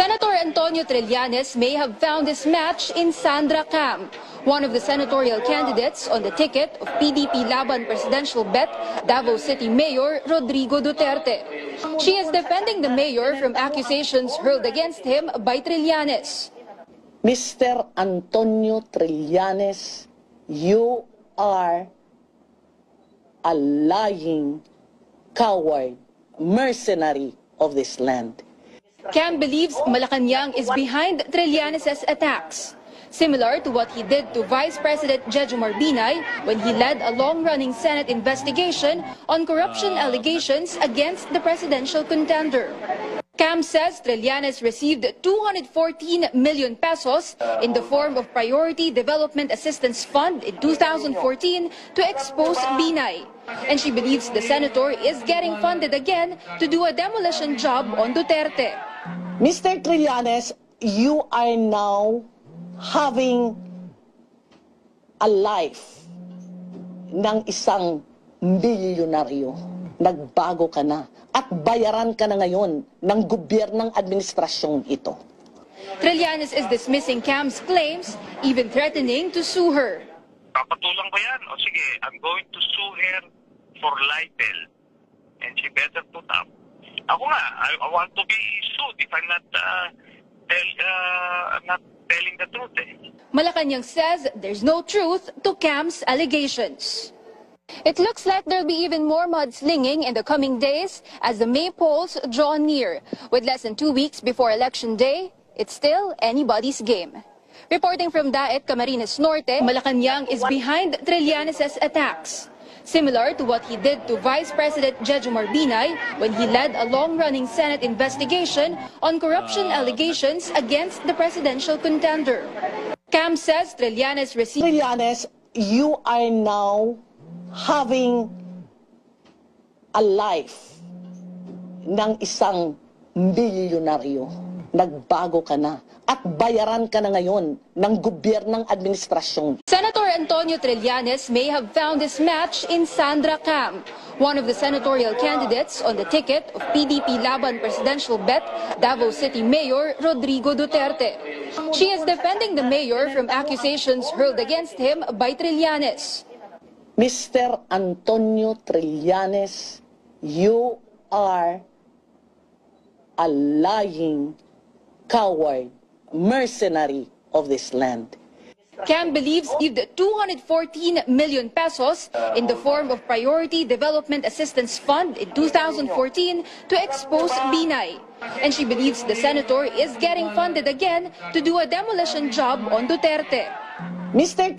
Senator Antonio Trillanes may have found his match in Sandra Cam, one of the senatorial candidates on the ticket of PDP Laban presidential bet Davao City Mayor Rodrigo Duterte. She is defending the mayor from accusations hurled against him by Trillanes. Mr. Antonio Trillanes, you are a lying, coward, mercenary of this land. Cam believes Malacanang is behind Trillanes' attacks, similar to what he did to Vice President Jejomar Binay when he led a long-running Senate investigation on corruption allegations against the presidential contender. Cam says Trillanes received 214 million pesos in the form of Priority Development Assistance Fund in 2014 to expose Binay. And she believes the senator is getting funded again to do a demolition job on Duterte. Mr. Trillanes, you are now having a life ng isang bilyonaryo. Nagbago ka na at bayaran ka na ngayon ng gobyernong administrasyong ito. Trillanes is dismissing Cam's claims, even threatening to sue her. Papatulang ba yan? O sige, I'm going to sue her for libel. And she better put up. Ako nga, I want to be sued if I'm not telling the truth. Malacanang says there's no truth to Cam's allegations. It looks like there'll be even more mudslinging in the coming days as the May polls draw near. With less than 2 weeks before Election Day, it's still anybody's game. Reporting from Daet, Camarines Norte, Malacanang is behind Trillanes' attacks, similar to what he did to Vice President Jejomar Binay when he led a long-running Senate investigation on corruption allegations against the presidential contender. Cam says Trillanes received... Trillanes, you are now having a life ng isang bilyonaryo. Nagbago ka na at bayaran ka na ngayon ng gobyernong administrasyon. Senator Antonio Trillanes may have found his match in Sandra Cam, one of the senatorial candidates on the ticket of PDP Laban presidential bet Davao City Mayor Rodrigo Duterte. She is defending the mayor from accusations hurled against him by Trillanes. Mr. Antonio Trillanes, you are a lying, coward, mercenary of this land. Cam believes he received 214 million pesos in the form of Priority Development Assistance Fund in 2014 to expose Binay. And she believes the senator is getting funded again to do a demolition job on Duterte. Mr.